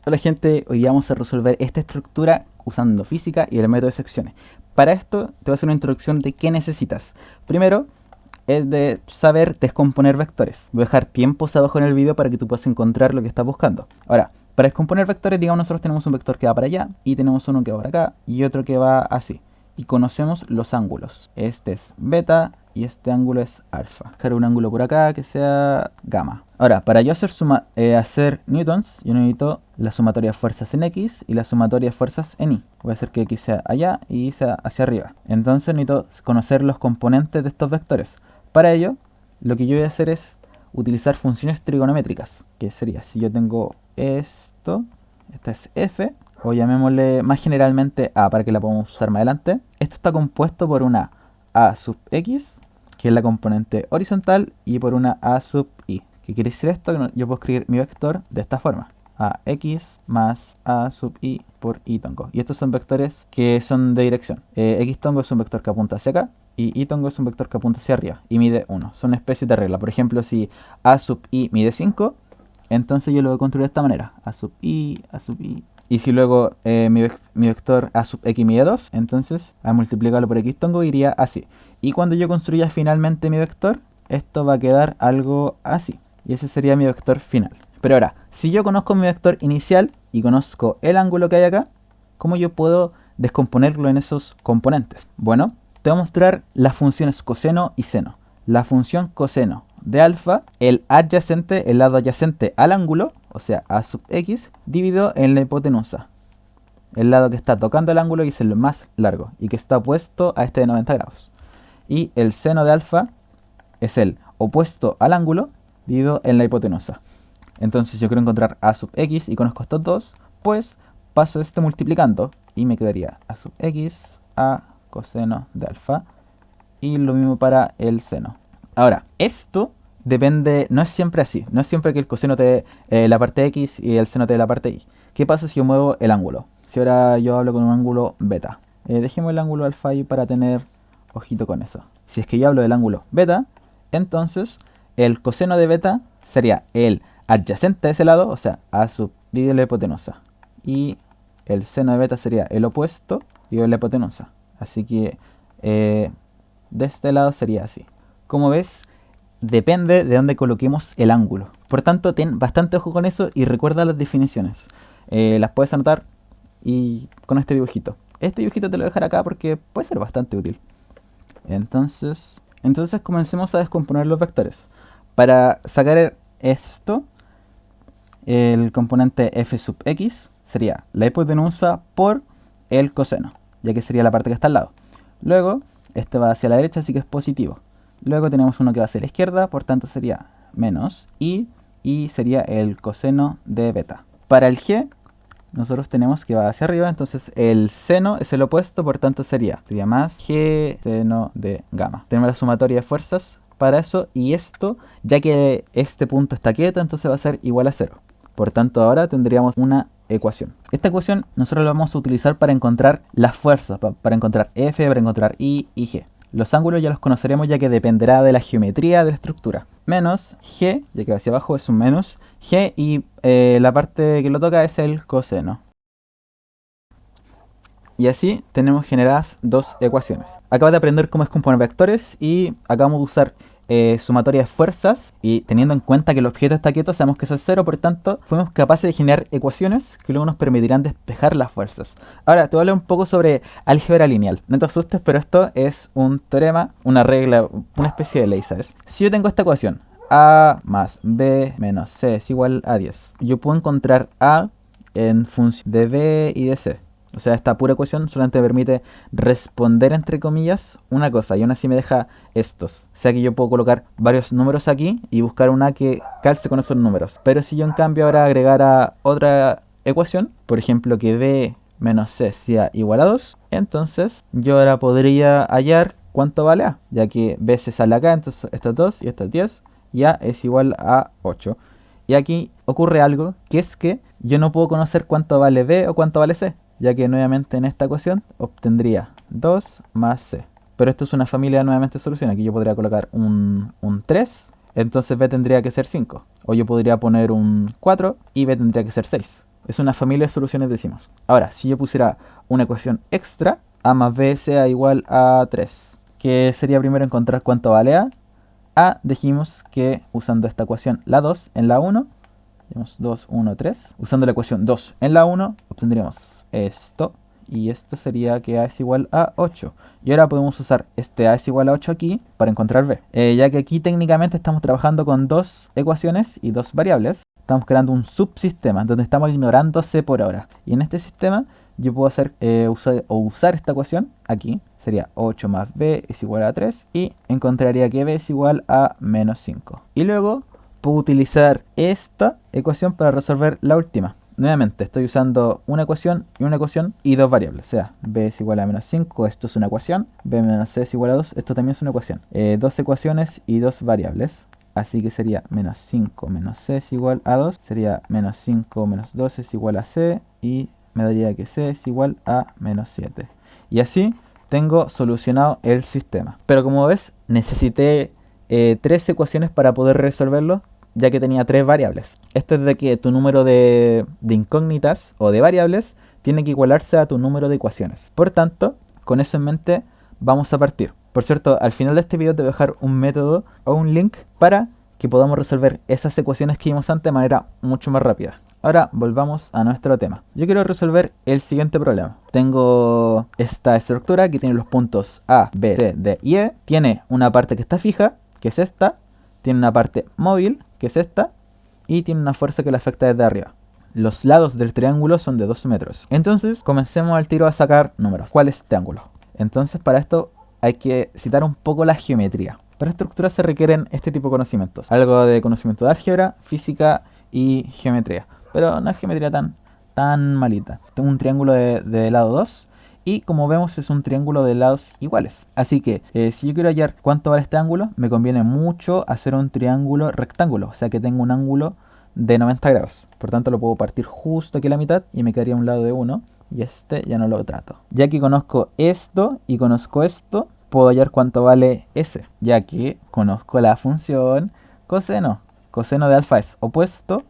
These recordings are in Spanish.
Hola gente, hoy día vamos a resolver esta estructura usando física y el método de secciones. Para esto te voy a hacer una introducción de qué necesitas. Primero es de saber descomponer vectores. Voy a dejar tiempos abajo en el video para que tú puedas encontrar lo que estás buscando. Ahora, para descomponer vectores, digamos nosotros tenemos un vector que va para allá y tenemos uno que va para acá y otro que va así. Y conocemos los ángulos. Este es beta y este ángulo es alfa. Dejar un ángulo por acá que sea gamma. Ahora, para yo hacer newtons, yo necesito la sumatoria de fuerzas en x y la sumatoria de fuerzas en y. Voy a hacer que x sea allá y y sea hacia arriba. Entonces necesito conocer los componentes de estos vectores. Para ello, lo que yo voy a hacer es utilizar funciones trigonométricas. Que sería, si yo tengo esto, esta es f, o llamémosle más generalmente a para que la podamos usar más adelante. Esto está compuesto por una a sub x, que es la componente horizontal, y por una a sub y. ¿Qué quiere decir esto? Yo puedo escribir mi vector de esta forma. AX más A sub I por I tongo. Y estos son vectores que son de dirección. X tongo es un vector que apunta hacia acá y Y tongo es un vector que apunta hacia arriba y mide 1. Son especies de regla. Por ejemplo, si A sub I mide 5, entonces yo lo voy a construir de esta manera. A sub I, A sub I. Y si luego mi vector A sub X mide 2, entonces al multiplicarlo por X tongo iría así. Y cuando yo construya finalmente mi vector, esto va a quedar algo así. Y ese sería mi vector final. Pero ahora, si yo conozco mi vector inicial y conozco el ángulo que hay acá, ¿cómo yo puedo descomponerlo en esos componentes? Bueno, te voy a mostrar las funciones coseno y seno. La función coseno de alfa, el lado adyacente al ángulo, o sea, a sub x, dividido en la hipotenusa. El lado que está tocando el ángulo y es el más largo y que está opuesto a este de 90 grados. Y el seno de alfa es el opuesto al ángulo dividido en la hipotenusa. Entonces yo quiero encontrar a sub x y conozco estos dos, pues paso este multiplicando y me quedaría a sub x a coseno de alfa y lo mismo para el seno. Ahora, esto depende, no es siempre así, no es siempre que el coseno te dé la parte x y el seno te dé la parte y. ¿Qué pasa si yo muevo el ángulo? Si ahora yo hablo con un ángulo beta. Dejemos el ángulo alfa ahí para tener ojito con eso. Si es que yo hablo del ángulo beta, entonces el coseno de beta sería el adyacente a ese lado, o sea, a sub dividido la hipotenusa. Y el seno de beta sería el opuesto dividido la hipotenusa. Así que de este lado sería así. Como ves, depende de dónde coloquemos el ángulo. Por tanto, ten bastante ojo con eso y recuerda las definiciones. Las puedes anotar y con este dibujito. Este dibujito te lo voy a dejar acá porque puede ser bastante útil. Entonces comencemos a descomponer los vectores. Para sacar esto, el componente f sub x sería la hipotenusa por el coseno, ya que sería la parte que está al lado. Luego, este va hacia la derecha, así que es positivo. Luego tenemos uno que va hacia la izquierda, por tanto sería menos y sería el coseno de beta. Para el g, nosotros tenemos que va hacia arriba, entonces el seno es el opuesto, por tanto sería más g seno de gamma. Tenemos la sumatoria de fuerzas para eso y esto, ya que este punto está quieto, entonces va a ser igual a 0. Por tanto, ahora tendríamos una ecuación. Esta ecuación nosotros la vamos a utilizar para encontrar las fuerzas, para encontrar F, para encontrar I y G. Los ángulos ya los conoceremos ya que dependerá de la geometría de la estructura. Menos G, ya que hacia abajo es un menos, G y la parte que lo toca es el coseno. Y así tenemos generadas dos ecuaciones. Acabas de aprender cómo es componer vectores y acabamos de usar sumatoria de fuerzas y teniendo en cuenta que el objeto está quieto sabemos que eso es 0, por tanto fuimos capaces de generar ecuaciones que luego nos permitirán despejar las fuerzas. Ahora te voy a hablar un poco sobre álgebra lineal. No te asustes, pero esto es un teorema, una regla, una especie de ley, ¿sabes? Si yo tengo esta ecuación, a más b menos c es igual a 10, yo puedo encontrar a en función de b y de c. O sea, esta pura ecuación solamente me permite responder, entre comillas, una cosa. Y aún así me deja estos. O sea que yo puedo colocar varios números aquí y buscar una que calce con esos números. Pero si yo en cambio ahora agregara otra ecuación, por ejemplo que b menos c sea igual a 2, entonces yo ahora podría hallar cuánto vale a. Ya que b se sale acá, entonces esto es 2 y esto es 10. Y a es igual a 8. Y aquí ocurre algo, que es que yo no puedo conocer cuánto vale b o cuánto vale c, ya que nuevamente en esta ecuación obtendría 2 más c. Pero esto es una familia nuevamente de solución. Aquí yo podría colocar un 3, entonces b tendría que ser 5. O yo podría poner un 4 y b tendría que ser 6. Es una familia de soluciones, decimos. Ahora, si yo pusiera una ecuación extra, a más b sea igual a 3, que sería primero encontrar cuánto vale a. A dijimos que usando esta ecuación, la 2 en la 1, tenemos 2, 1, 3. Usando la ecuación 2 en la 1, obtendríamos esto. Y esto sería que a es igual a 8. Y ahora podemos usar este a es igual a 8 aquí para encontrar b. Ya que aquí técnicamente estamos trabajando con dos ecuaciones y dos variables. Estamos creando un subsistema donde estamos ignorando c por ahora. Y en este sistema yo puedo hacer usar esta ecuación aquí. Sería 8 más b es igual a 3 y encontraría que b es igual a menos 5. Y luego puedo utilizar esta ecuación para resolver la última. Nuevamente estoy usando una ecuación y dos variables. O sea, b es igual a menos 5, esto es una ecuación. b menos c es igual a 2, esto también es una ecuación. Dos ecuaciones y dos variables. Así que sería menos 5 menos c es igual a 2. Sería menos 5 menos 2 es igual a c. Y me daría que c es igual a menos 7. Y así tengo solucionado el sistema. Pero como ves, necesité 3 ecuaciones para poder resolverlo, ya que tenía 3 variables. Esto es de que tu número de incógnitas o de variables tiene que igualarse a tu número de ecuaciones. Por tanto, con eso en mente, vamos a partir. Por cierto, al final de este video te voy a dejar un método o un link para que podamos resolver esas ecuaciones que vimos antes de manera mucho más rápida. Ahora volvamos a nuestro tema. Yo quiero resolver el siguiente problema. Tengo esta estructura que tiene los puntos A, B, C, D y E. Tiene una parte que está fija, que es esta. Tiene una parte móvil, que es esta. Y tiene una fuerza que la afecta desde arriba. Los lados del triángulo son de 12 metros. Entonces comencemos al tiro a sacar números. ¿Cuál es este ángulo? Entonces para esto hay que citar un poco la geometría. Para estructuras se requieren este tipo de conocimientos. Algo de conocimiento de álgebra, física y geometría. Pero no es geometría tan malita. Tengo un triángulo de lado 2 y como vemos es un triángulo de lados iguales. Así que si yo quiero hallar cuánto vale este ángulo, me conviene mucho hacer un triángulo rectángulo. O sea que tengo un ángulo de 90 grados. Por tanto lo puedo partir justo aquí a la mitad y me quedaría un lado de 1. Y este ya no lo trato. Ya que conozco esto y conozco esto, puedo hallar cuánto vale ese. Ya que conozco la función coseno. Coseno de alfa es opuesto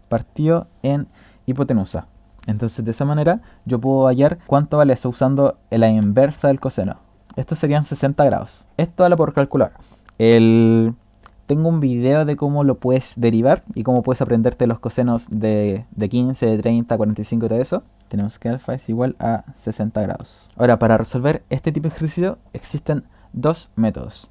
partido en hipotenusa. Entonces de esa manera yo puedo hallar cuánto vale eso usando la inversa del coseno. Estos serían 60 grados. Esto vale por calcular. Tengo un video de cómo lo puedes derivar y cómo puedes aprenderte los cosenos de 15, de 30, 45 y todo eso. Tenemos que alfa es igual a 60 grados. Ahora, para resolver este tipo de ejercicio existen dos métodos.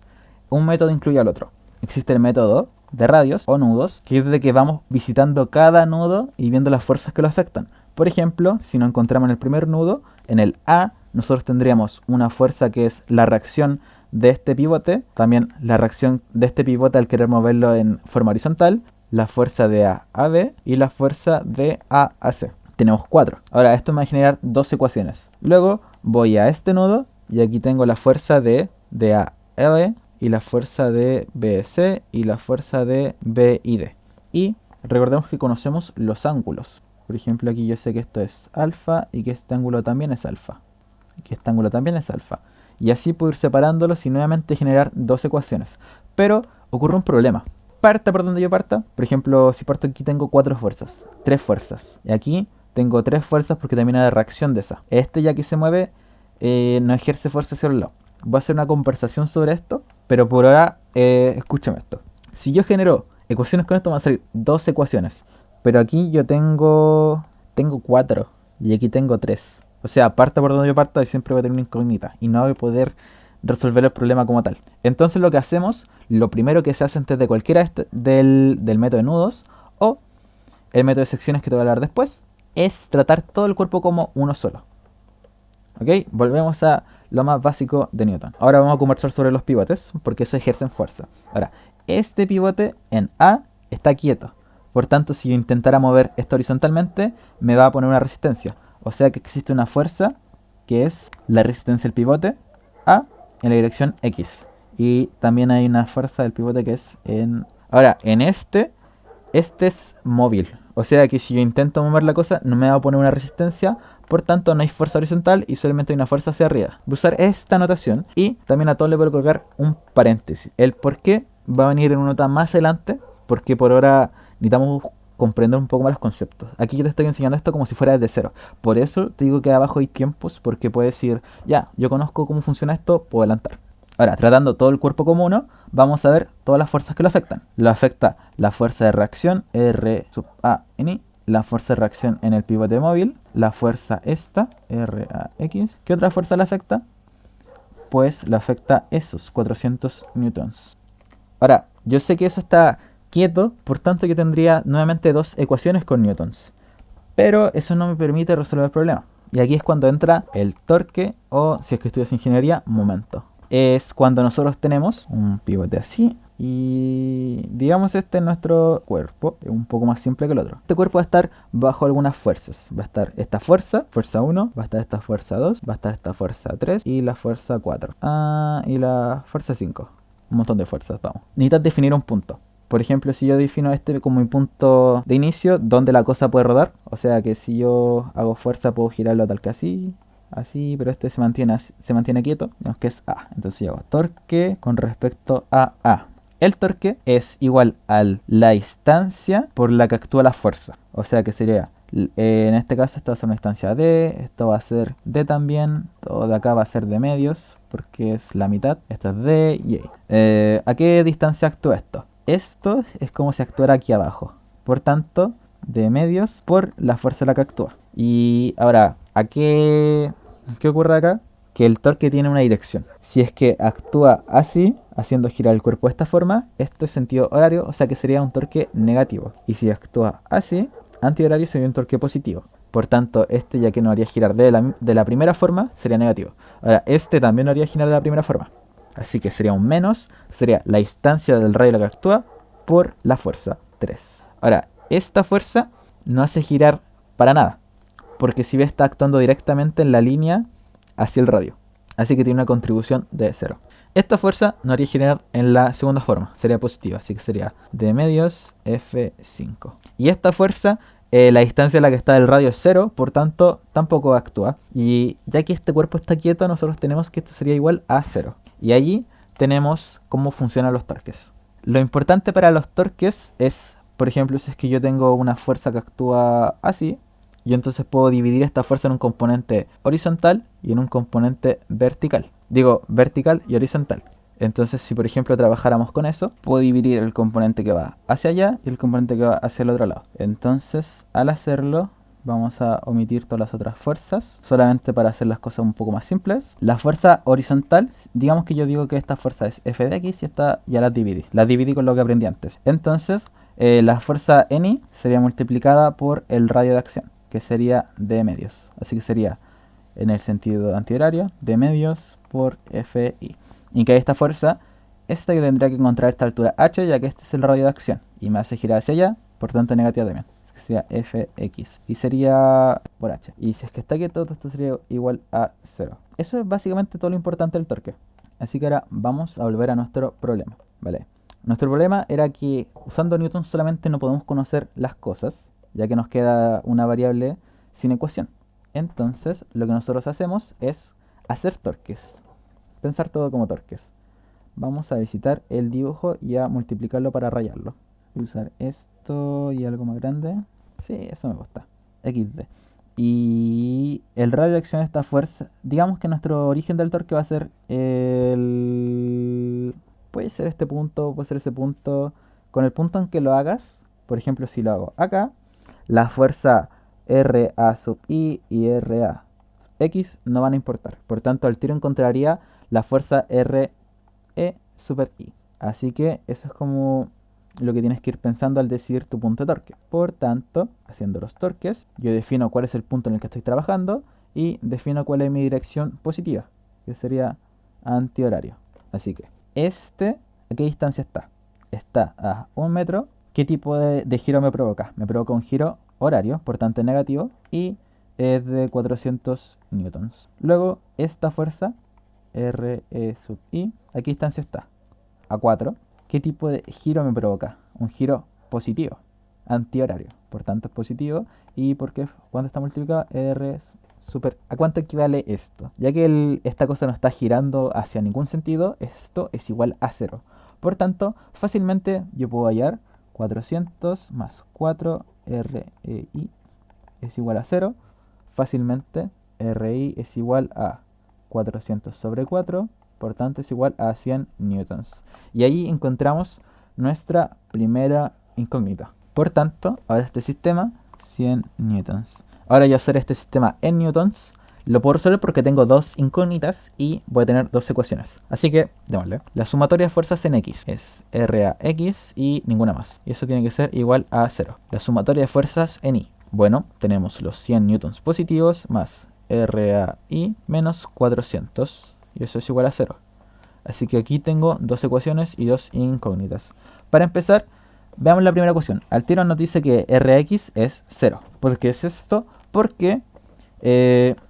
Un método incluye al otro. Existe el método de radios o nudos, que es de que vamos visitando cada nudo y viendo las fuerzas que lo afectan. Por ejemplo, si nos encontramos en el primer nudo, en el A, nosotros tendríamos una fuerza que es la reacción de este pivote, también la reacción de este pivote al querer moverlo en forma horizontal, la fuerza de A a B y la fuerza de A a C. Tenemos 4. Ahora esto me va a generar dos ecuaciones. Luego voy a este nudo y aquí tengo la fuerza de A a B y la fuerza de BC y la fuerza de B y D. Y recordemos que conocemos los ángulos. Por ejemplo, aquí yo sé que esto es alfa y que este ángulo también es alfa. Y que este ángulo también es alfa. Y así puedo ir separándolos y nuevamente generar dos ecuaciones. Pero ocurre un problema. Parta por donde yo parta. Por ejemplo, si parto aquí tengo 4 fuerzas. 3 fuerzas. Y aquí tengo 3 fuerzas porque también hay reacción de esa. Este ya que se mueve no ejerce fuerza hacia el lado. Voy a hacer una conversación sobre esto. Pero por ahora, escúchame esto. Si yo genero ecuaciones con esto, van a salir 2 ecuaciones. Pero aquí yo tengo 4 y aquí tengo 3. O sea, parta por donde yo parta, yo siempre voy a tener una incógnita y no voy a poder resolver el problema como tal. Entonces lo que hacemos, lo primero que se hace antes de cualquiera del método de nudos o el método de secciones que te voy a hablar después, es tratar todo el cuerpo como uno solo. ¿Ok? Volvemos a lo más básico de Newton. Ahora vamos a conversar sobre los pivotes, porque eso ejercen fuerza. Ahora, este pivote en A está quieto. Por tanto, si yo intentara mover esto horizontalmente, me va a poner una resistencia. O sea que existe una fuerza, que es la resistencia del pivote A en la dirección X. Y también hay una fuerza del pivote que es en... Ahora, en este es móvil. O sea que si yo intento mover la cosa, no me va a poner una resistencia. Por tanto, no hay fuerza horizontal y solamente hay una fuerza hacia arriba. Voy a usar esta notación y también a todo le voy a colocar un paréntesis. El por qué va a venir en una nota más adelante, porque por ahora necesitamos comprender un poco más los conceptos. Aquí yo te estoy enseñando esto como si fuera desde cero. Por eso te digo que abajo hay tiempos, porque puedes decir, ya, yo conozco cómo funciona esto, puedo adelantar. Ahora, tratando todo el cuerpo como uno, vamos a ver todas las fuerzas que lo afectan. Lo afecta la fuerza de reacción, R sub A en I, la fuerza de reacción en el pivote móvil, la fuerza esta, RAX. ¿Qué otra fuerza le afecta? Pues le afecta esos 400 newtons. Ahora, yo sé que eso está quieto, por tanto yo tendría nuevamente dos ecuaciones con newtons. Pero eso no me permite resolver el problema. Y aquí es cuando entra el torque o, si es que estudias ingeniería, momento. Es cuando nosotros tenemos un pivote así y digamos este es nuestro cuerpo, es un poco más simple que el otro. Este cuerpo va a estar bajo algunas fuerzas. Va a estar esta fuerza, fuerza 1, va a estar esta fuerza 2, va a estar esta fuerza 3 y la fuerza 4. Y la fuerza 5. Un montón de fuerzas, vamos. Necesitas definir un punto. Por ejemplo, si yo defino este como mi punto de inicio, donde la cosa puede rodar, o sea que si yo hago fuerza puedo girarlo tal que así, así, pero este se mantiene quieto, digamos que es A. Entonces yo hago torque con respecto a A. El torque es igual a la distancia por la que actúa la fuerza. O sea que sería, en este caso esto va a ser una distancia D, esto va a ser D también, todo de acá va a ser de medios, porque es la mitad, esto es D y A. ¿A qué distancia actúa esto? Esto es como si actuara aquí abajo. Por tanto, de medios por la fuerza de la que actúa. Y ahora, ¿qué ocurre acá? Que el torque tiene una dirección. Si es que actúa así, haciendo girar el cuerpo de esta forma, esto es sentido horario, o sea que sería un torque negativo. Y si actúa así, antihorario, sería un torque positivo. Por tanto, este ya que no haría girar de la primera forma, sería negativo. Ahora, este también no haría girar de la primera forma. Así que sería un menos, sería la distancia del radio que actúa por la fuerza 3. Ahora, esta fuerza no hace girar para nada, porque si ve está actuando directamente en la línea hacia el radio. Así que tiene una contribución de 0. Esta fuerza no haría girar en la segunda forma, sería positiva, así que sería de medios F5. Y esta fuerza, la distancia a la que está el radio es 0, por tanto tampoco actúa. Y ya que este cuerpo está quieto, nosotros tenemos que esto sería igual a 0. Y allí tenemos cómo funcionan los torques. Lo importante para los torques es, por ejemplo, si es que yo tengo una fuerza que actúa así, yo entonces puedo dividir esta fuerza en un componente horizontal y en un componente vertical. Digo, vertical y horizontal. Entonces, si por ejemplo trabajáramos con eso, puedo dividir el componente que va hacia allá y el componente que va hacia el otro lado. Entonces, al hacerlo, vamos a omitir todas las otras fuerzas, solamente para hacer las cosas un poco más simples. La fuerza horizontal, digamos que yo digo que esta fuerza es F de X y esta ya las dividí. Las dividí con lo que aprendí antes. Entonces, la fuerza N sería multiplicada por el radio de acción, que sería D medios. Así que sería, en el sentido antihorario, D medios por FI. Y que esta fuerza, esta que tendría que encontrar a esta altura H, ya que este es el radio de acción. Y me hace girar hacia allá, por tanto negativa también. Sería Fx y sería por H. Y si es que está quieto, esto sería igual a 0. Eso es básicamente todo lo importante del torque. Así que ahora vamos a volver a nuestro problema, ¿vale? Nuestro problema era que usando Newton solamente no podemos conocer las cosas, ya que nos queda una variable sin ecuación. Entonces lo que nosotros hacemos es hacer torques, pensar todo como torques. Vamos a visitar el dibujo y a multiplicarlo para rayarlo. Voy a usar esto y algo más grande. Sí, eso me gusta. XD. Y el radio de acción de esta fuerza, digamos que nuestro origen del torque va a ser puede ser este punto, puede ser ese punto. Con el punto en que lo hagas, por ejemplo, si lo hago acá, la fuerza RA sub I y RA X no van a importar. Por tanto, al tiro encontraría la fuerza RE super I. Así que eso es como lo que tienes que ir pensando al decidir tu punto de torque. Por tanto, haciendo los torques, yo defino cuál es el punto en el que estoy trabajando y defino cuál es mi dirección positiva, que sería antihorario. Así que, ¿a qué distancia está? Está a 1 metro. ¿Qué tipo de giro me provoca? Me provoca un giro horario, por tanto negativo, y es de 400 newtons. Luego, esta fuerza, RE sub I, ¿a qué distancia está? A 4. ¿Qué tipo de giro me provoca? Un giro positivo, antihorario. Por tanto es positivo. ¿Y por qué? ¿Cuánto está multiplicado? R super. ¿A cuánto equivale esto? Ya que esta cosa no está girando hacia ningún sentido, esto es igual a 0. Por tanto, fácilmente yo puedo hallar 400 más 4 REI es igual a 0, fácilmente RI es igual a 400 sobre 4, por tanto es igual a 100 newtons. Y ahí encontramos nuestra primera incógnita. Por tanto, ahora este sistema, 100 newtons. Ahora yo hacer este sistema en newtons, lo puedo resolver porque tengo dos incógnitas y voy a tener dos ecuaciones. Así que, démosle. La sumatoria de fuerzas en X es RAX y ninguna más. Y eso tiene que ser igual a 0. La sumatoria de fuerzas en Y. Bueno, tenemos los 100 newtons positivos más RAI menos 400. Y eso es igual a 0. Así que aquí tengo dos ecuaciones y dos incógnitas. Para empezar, veamos la primera ecuación. Al tiro nos dice que Rx es 0. ¿Por qué es esto? Porque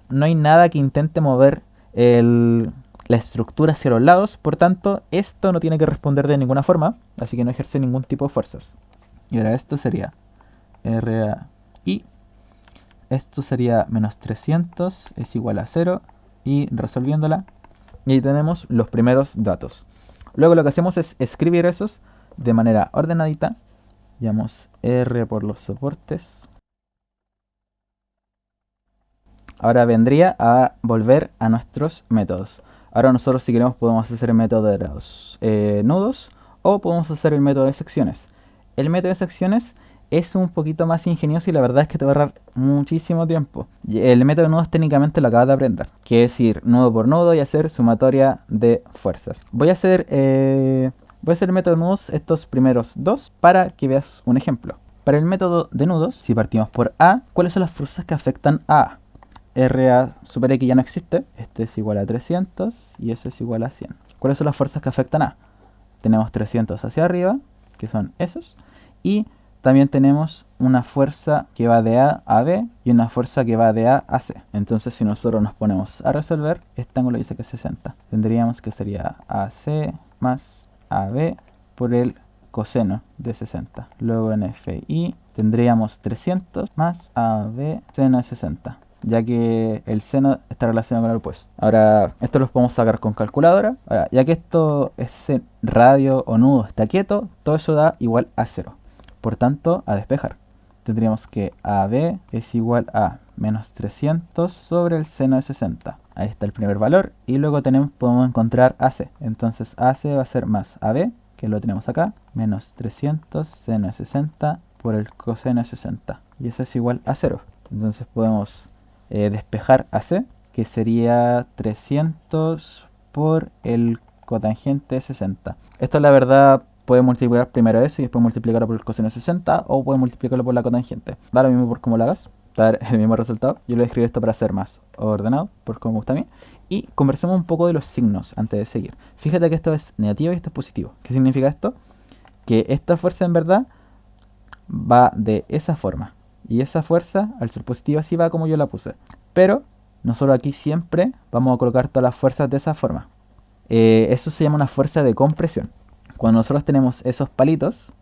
no hay nada que intente mover la estructura hacia los lados. Por tanto, esto no tiene que responder de ninguna forma. Así que no ejerce ningún tipo de fuerzas. Y ahora esto sería RAI. Esto sería menos 300 es igual a 0. Y resolviéndola, y ahí tenemos los primeros datos. Luego lo que hacemos es escribir esos de manera ordenadita. Llamamos R por los soportes. Ahora vendría a volver a nuestros métodos. Ahora nosotros, si queremos, podemos hacer el método de los nudos o podemos hacer el método de secciones. El método de secciones es un poquito más ingenioso y la verdad es que te va a ahorrar muchísimo tiempo. El método de nudos técnicamente lo acabas de aprender, que es ir nudo por nudo y hacer sumatoria de fuerzas. Voy a hacer el método de nudos estos primeros dos para que veas un ejemplo. Para el método de nudos, si partimos por A, ¿cuáles son las fuerzas que afectan a A? RA super X ya no existe, este es igual a 300 y eso es igual a 100. ¿Cuáles son las fuerzas que afectan a? Tenemos 300 hacia arriba, que son esos, y también tenemos una fuerza que va de A a B y una fuerza que va de A a C. Entonces si nosotros nos ponemos a resolver, este ángulo dice que es 60. Tendríamos que sería AC más AB por el coseno de 60. Luego en FI tendríamos 300 más AB seno de 60, ya que el seno está relacionado con el opuesto. Ahora, esto lo podemos sacar con calculadora. Ahora, ya que esto, ese radio o nudo está quieto, todo eso da igual a 0. Por tanto, a despejar. Tendríamos que AB es igual a menos 300 sobre el seno de 60. Ahí está el primer valor. Y luego podemos encontrar AC. Entonces AC va a ser más AB, que lo tenemos acá, menos 300 seno de 60 por el coseno de 60. Y eso es igual a 0. Entonces podemos despejar AC, que sería 300 por el cotangente de 60. Esto la verdad puede multiplicar primero eso y después multiplicarlo por el coseno de 60 o puede multiplicarlo por la cotangente. Da lo mismo por cómo lo hagas, dar el mismo resultado. Yo lo escribo esto para ser más ordenado, por cómo me gusta a mí. Y conversemos un poco de los signos antes de seguir. Fíjate que esto es negativo y esto es positivo. ¿Qué significa esto? Que esta fuerza en verdad va de esa forma. Y esa fuerza, al ser positiva, sí va como yo la puse. Pero nosotros aquí siempre vamos a colocar todas las fuerzas de esa forma. Eso se llama una fuerza de compresión. Cuando nosotros tenemos esos palitos,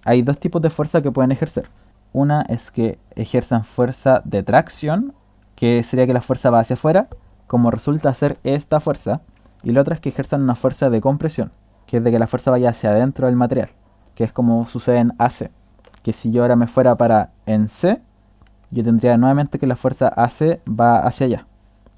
hay dos tipos de fuerza que pueden ejercer. Una es que ejerzan fuerza de tracción, que sería que la fuerza va hacia afuera, como resulta ser esta fuerza. Y la otra es que ejerzan una fuerza de compresión, que es de que la fuerza vaya hacia adentro del material, que es como sucede en AC. Que si yo ahora me fuera para en C, yo tendría nuevamente que la fuerza AC va hacia allá.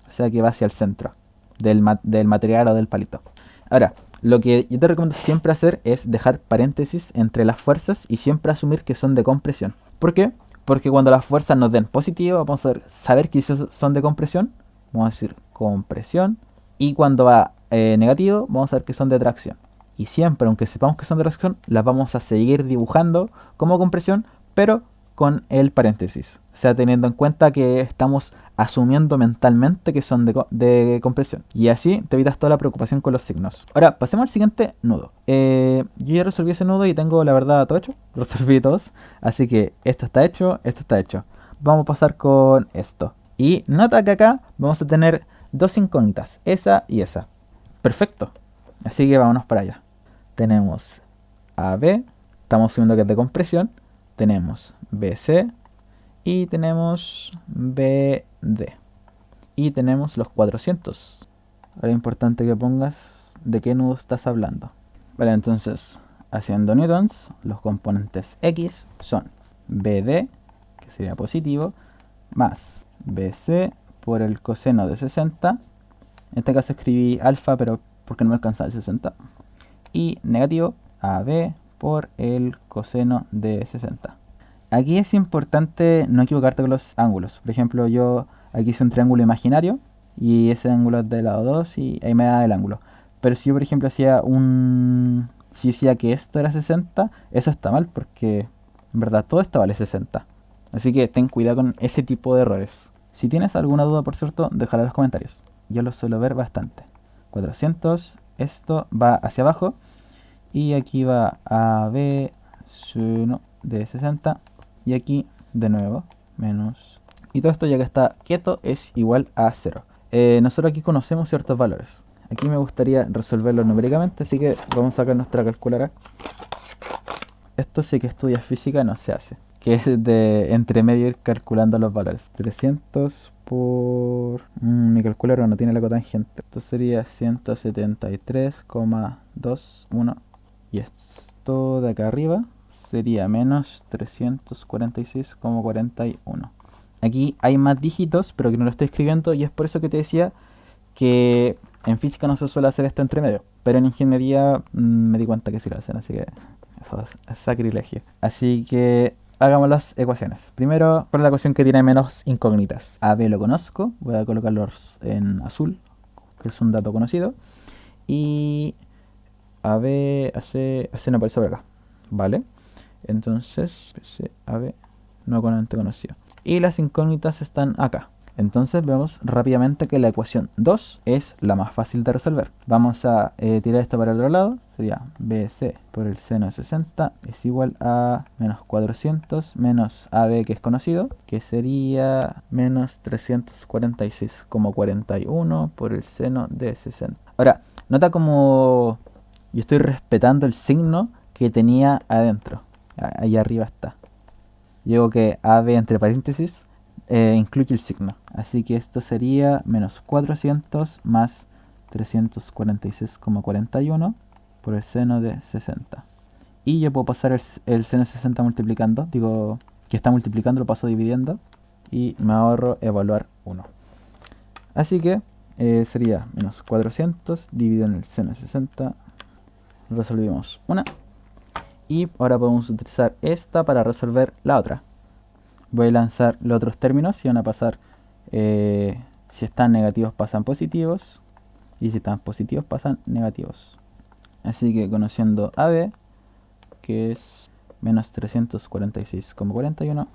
O sea que va hacia el centro del material o del palito. Ahora, lo que yo te recomiendo siempre hacer es dejar paréntesis entre las fuerzas y siempre asumir que son de compresión. ¿Por qué? Porque cuando las fuerzas nos den positivo, vamos a saber que son de compresión. Vamos a decir compresión. Y cuando va negativo, vamos a ver que son de tracción. Y siempre, aunque sepamos que son de tracción, las vamos a seguir dibujando como compresión, pero con el paréntesis. O sea, teniendo en cuenta que estamos asumiendo mentalmente que son de compresión. Y así te evitas toda la preocupación con los signos. Ahora, pasemos al siguiente nudo. Yo ya resolví ese nudo y tengo la verdad todo hecho. Resolví todos. Así que esto está hecho, esto está hecho. Vamos a pasar con esto. Y nota que acá vamos a tener dos incógnitas. Esa y esa. Perfecto. Así que vámonos para allá. Tenemos AB. Estamos asumiendo que es de compresión. Tenemos BC y tenemos BD y tenemos los 400. Ahora es importante que pongas de qué nudo estás hablando. Vale, entonces haciendo newtons, los componentes X son BD sería positivo, más BC por el coseno de 60. En este caso escribí alfa, pero porque no me alcanza el 60. Y negativo AB por el coseno de 60. Aquí es importante no equivocarte con los ángulos. Por ejemplo, yo aquí hice un triángulo imaginario y ese ángulo es de lado 2 y ahí me da el ángulo. Pero si yo, por ejemplo, si decía que esto era 60, eso está mal porque en verdad todo esto vale 60. Así que ten cuidado con ese tipo de errores. Si tienes alguna duda, por cierto, déjala en los comentarios. Yo lo suelo ver bastante. 400, esto va hacia abajo y aquí va a B de 60 y aquí de nuevo menos. Y todo esto, ya que está quieto, es igual a 0. Nosotros aquí conocemos ciertos valores. Aquí me gustaría resolverlo numéricamente, así que vamos a sacar nuestra calculadora. Esto sí que estudias física no se hace, que es de entre medio ir calculando los valores. 300 por... mi calculadora no tiene la cotangente. Esto sería 173,21 y esto de acá arriba sería menos 346,41. Aquí hay más dígitos, pero que no lo estoy escribiendo y es por eso que te decía que en física no se suele hacer esto entre medio, pero en ingeniería me di cuenta que sí lo hacen, así que eso es sacrilegio. Así que hagamos las ecuaciones. Primero, por la ecuación que tiene menos incógnitas. AB lo conozco, voy a colocarlos en azul, que es un dato conocido. Y AB, AC no aparece por acá, ¿vale? Entonces, AB no componente conocido. Y las incógnitas están acá. Entonces vemos rápidamente que la ecuación 2 es la más fácil de resolver. Vamos a tirar esto para el otro lado. Sería BC por el seno de 60 es igual a menos 400 menos AB, que es conocido, que sería menos 346,41 por el seno de 60. Ahora, nota como yo estoy respetando el signo que tenía adentro. Ahí arriba está. Digo que AB entre paréntesis incluye el signo. Así que esto sería menos 400 más 346,41 por el seno de 60. Y yo puedo pasar el seno de 60 multiplicando. Digo que está multiplicando, lo paso dividiendo. Y me ahorro evaluar 1. Así que sería menos 400 dividido en el seno de 60. Resolvimos una. Y ahora podemos utilizar esta para resolver la otra. Voy a lanzar los otros términos y van a pasar, si están negativos pasan positivos y si están positivos pasan negativos. Así que conociendo AB, que es menos 346,41,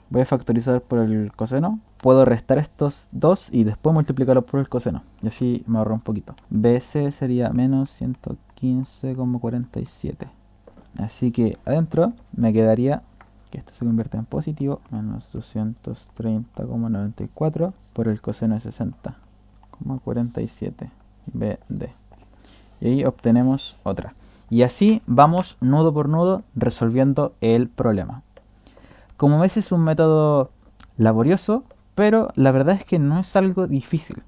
voy a factorizar por el coseno. Puedo restar estos dos y después multiplicarlos por el coseno, y así me ahorro un poquito. BC sería menos 115,47. Así que adentro me quedaría que esto se convierte en positivo, menos 230,94 por el coseno de 60,47 BD. Y ahí obtenemos otra. Y así vamos nudo por nudo resolviendo el problema. Como ves, es un método laborioso, pero la verdad es que no es algo difícil.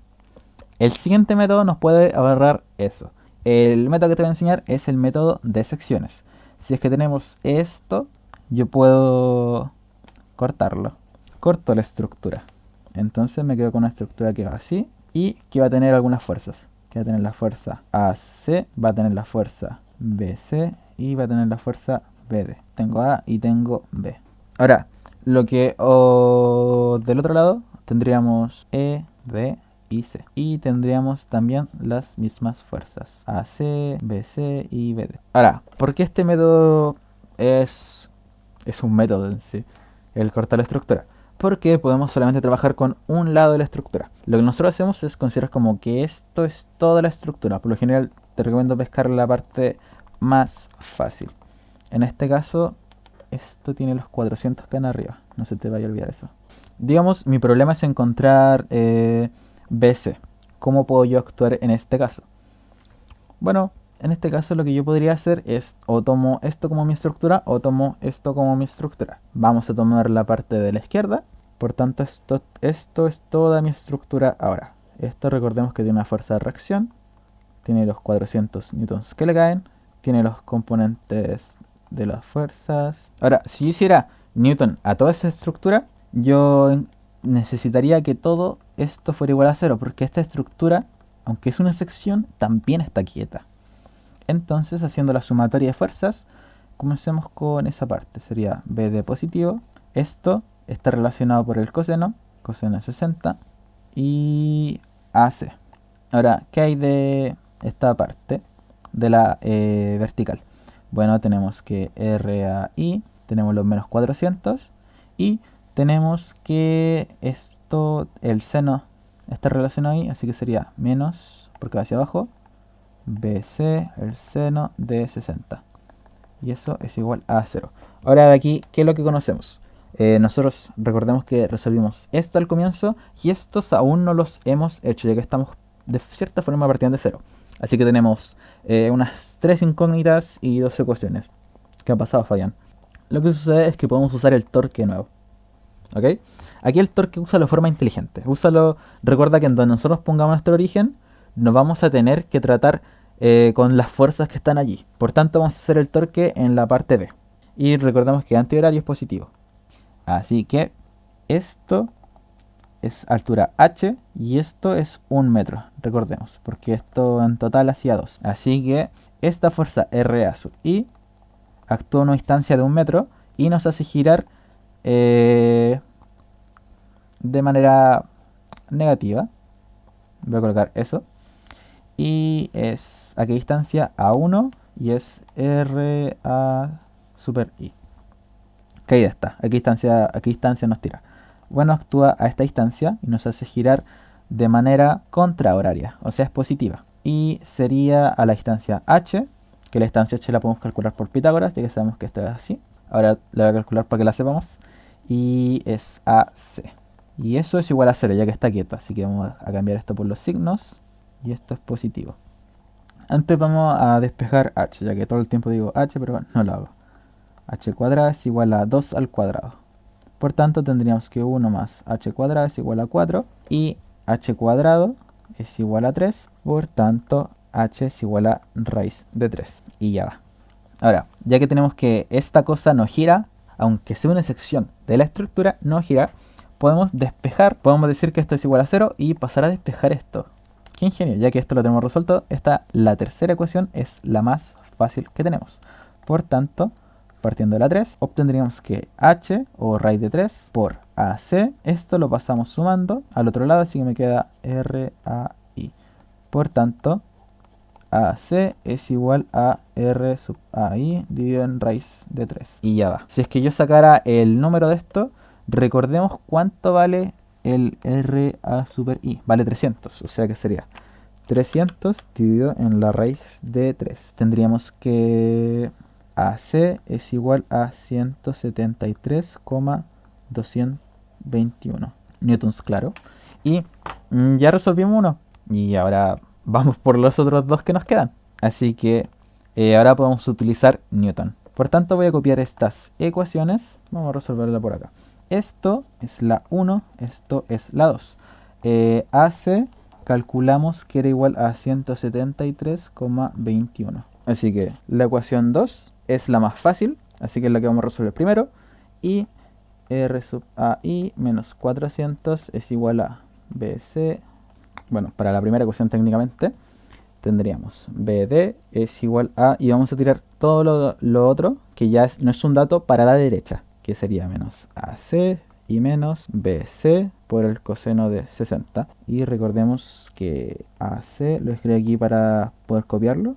El siguiente método nos puede ahorrar eso. El método que te voy a enseñar es el método de secciones. Si es que tenemos esto, yo puedo cortarlo. Corto la estructura. Entonces me quedo con una estructura que va así y que va a tener algunas fuerzas. Que va a tener la fuerza AC, va a tener la fuerza BC y va a tener la fuerza BD. Tengo A y tengo B. Ahora, del otro lado tendríamos E, B y C. Y tendríamos también las mismas fuerzas. AC, BC y BD. Ahora, ¿por qué este método es un método en sí? El cortar la estructura. Porque podemos solamente trabajar con un lado de la estructura. Lo que nosotros hacemos es considerar como que esto es toda la estructura. Por lo general te recomiendo pescar la parte más fácil. En este caso, esto tiene los 400 que en arriba. No se te vaya a olvidar eso. Digamos, mi problema es encontrar BC. ¿Cómo puedo yo actuar en este caso? Bueno, en este caso lo que yo podría hacer es o tomo esto como mi estructura o tomo esto como mi estructura. Vamos a tomar la parte de la izquierda. Por tanto, esto es toda mi estructura ahora. Esto recordemos que tiene una fuerza de reacción. Tiene los 400 newtons que le caen. Tiene los componentes de las fuerzas. Ahora, si yo hiciera newton a toda esa estructura, yo necesitaría que todo esto fuera igual a cero, porque esta estructura, aunque es una sección, también está quieta. Entonces, haciendo la sumatoria de fuerzas, comencemos con esa parte. Sería BD positivo. Esto está relacionado por el coseno, coseno de 60, y AC. Ahora, ¿qué hay de esta parte de la vertical? Bueno, tenemos que RAI, tenemos los menos 400, y tenemos que esto, el seno está relacionado ahí, así que sería menos, porque va hacia abajo, BC, el seno de 60. Y eso es igual a 0. Ahora de aquí, ¿qué es lo que conocemos? Nosotros recordemos que resolvimos esto al comienzo y estos aún no los hemos hecho, ya que estamos de cierta forma partiendo de 0. Así que tenemos unas 3 incógnitas y 2 ecuaciones. ¿Qué ha pasado, Fabián? Lo que sucede es que podemos usar el torque nuevo. ¿Ok? Aquí el torque usa de forma inteligente. Recuerda que en donde nosotros pongamos nuestro origen, nos vamos a tener que tratar con las fuerzas que están allí. Por tanto, vamos a hacer el torque en la parte B. Y recordemos que antihorario es positivo. Así que esto es altura h y esto es 1 metro. Recordemos, porque esto en total hacía 2. Así que esta fuerza RA sub I actúa a una distancia de 1 metro y nos hace girar de manera negativa. Voy a colocar eso. Y es a qué distancia, a 1, y es RA super I. Que ahí está, a qué distancia nos tira. Bueno, actúa a esta distancia y nos hace girar de manera contrahoraria, o sea, es positiva. Y sería a la distancia h, que la distancia h la podemos calcular por Pitágoras, ya que sabemos que esto es así. Ahora la voy a calcular para que la sepamos. Y es AC. Y eso es igual a 0, ya que está quieto. Así que vamos a cambiar esto por los signos. Y esto es positivo. Antes vamos a despejar h, ya que todo el tiempo digo h, pero bueno, no lo hago. H cuadrado es igual a 2 al cuadrado. Por tanto, tendríamos que 1 más h cuadrado es igual a 4. Y h cuadrado es igual a 3. Por tanto, h es igual a raíz de 3. Y ya va. Ahora, ya que tenemos que esta cosa no gira, aunque sea una sección de la estructura, no gira, podemos despejar, podemos decir que esto es igual a 0 y pasar a despejar esto. Qué ingenio, ya que esto lo tenemos resuelto, la tercera ecuación es la más fácil que tenemos. Por tanto, partiendo de la 3, obtendríamos que h, o raíz de 3, por AC, esto lo pasamos sumando al otro lado, así que me queda RAI. Por tanto, AC es igual a R sub AI dividido en raíz de 3. Y ya va. Si es que yo sacara el número de esto, recordemos cuánto vale el RA super I. Vale 300, o sea que sería 300 dividido en la raíz de 3. Tendríamos que AC es igual a 173,221 newtons, claro. Y ya resolvimos uno. Y ahora vamos por los otros dos que nos quedan. Así que ahora podemos utilizar Newton. Por tanto, voy a copiar estas ecuaciones. Vamos a resolverla por acá. Esto es la 1, esto es la 2. AC calculamos que era igual a 173,21. Así que la ecuación 2 es la más fácil, así que es la que vamos a resolver primero. Y R sub AI menos 400 es igual a BC. Bueno, para la primera ecuación técnicamente tendríamos BD es igual a, y vamos a tirar todo lo otro, que ya no es un dato, para la derecha, que sería menos AC y menos BC por el coseno de 60. Y recordemos que AC lo escribí aquí para poder copiarlo.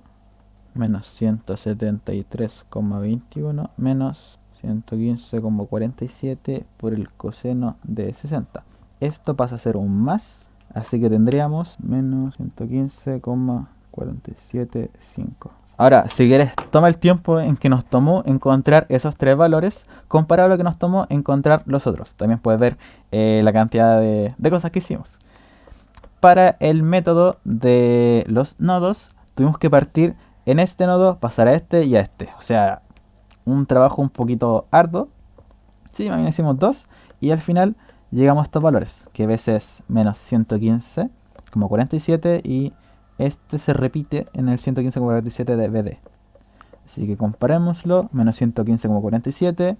Menos 173,21 menos 115,47 por el coseno de 60. Esto pasa a ser un más. Así que tendríamos menos 115,475. Ahora, si quieres, toma el tiempo en que nos tomó encontrar esos tres valores comparado a lo que nos tomó encontrar los otros. También puedes ver la cantidad de cosas que hicimos. Para el método de los nodos, tuvimos que partir en este nodo, pasar a este y a este. O sea, un trabajo un poquito arduo. Sí, más bien hicimos dos. Y al final llegamos a estos valores, que a veces menos 115,47 y este se repite en el 115,47 de BD. Así que comparémoslo, menos 115,47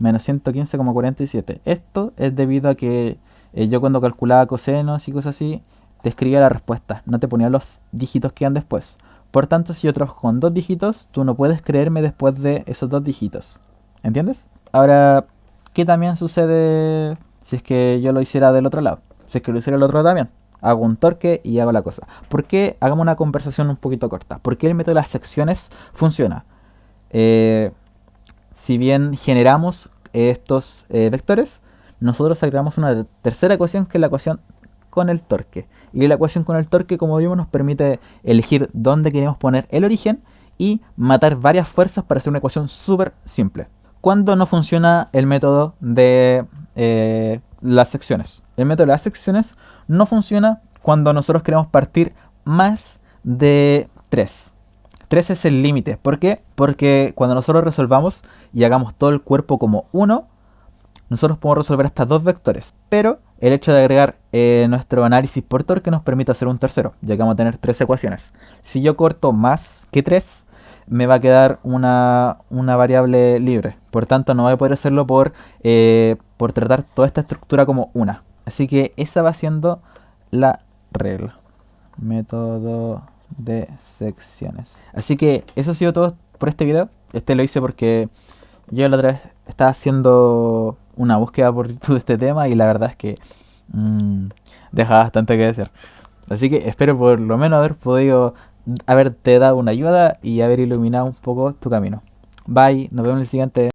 menos 115,47. Esto es debido a que yo cuando calculaba cosenos y cosas así, te escribía la respuesta, no te ponía los dígitos que iban después. Por tanto, si yo trabajo con dos dígitos, tú no puedes creerme después de esos dos dígitos. ¿Entiendes? Ahora, ¿qué también sucede si es que yo lo hiciera del otro lado? Si es que lo hiciera el otro lado también. Hago un torque y hago la cosa. ¿Por qué? Hagamos una conversación un poquito corta. ¿Por qué el método de las secciones funciona? Eh, si bien generamos estos vectores, nosotros agregamos una tercera ecuación que es la ecuación con el torque. Y la ecuación con el torque, como vimos, nos permite elegir dónde queremos poner el origen y matar varias fuerzas para hacer una ecuación súper simple. ¿Cuándo no funciona el método de las secciones? El método de las secciones no funciona cuando nosotros queremos partir más de 3. 3 es el límite. ¿Por qué? Porque cuando nosotros resolvamos y hagamos todo el cuerpo como 1, nosotros podemos resolver hasta 2 vectores. Pero el hecho de agregar nuestro análisis por torque nos permite hacer un tercero, ya que vamos a tener 3 ecuaciones. Si yo corto más que 3, me va a quedar una variable libre. Por tanto, no voy a poder hacerlo por tratar toda esta estructura como una. Así que esa va siendo la regla. Método de secciones. Así que eso ha sido todo por este video. Este lo hice porque yo la otra vez estaba haciendo una búsqueda por YouTube de este tema y la verdad es que mm, deja bastante que decir. Así que espero por lo menos haber podido haberte dado una ayuda y haber iluminado un poco tu camino. Bye, nos vemos en el siguiente.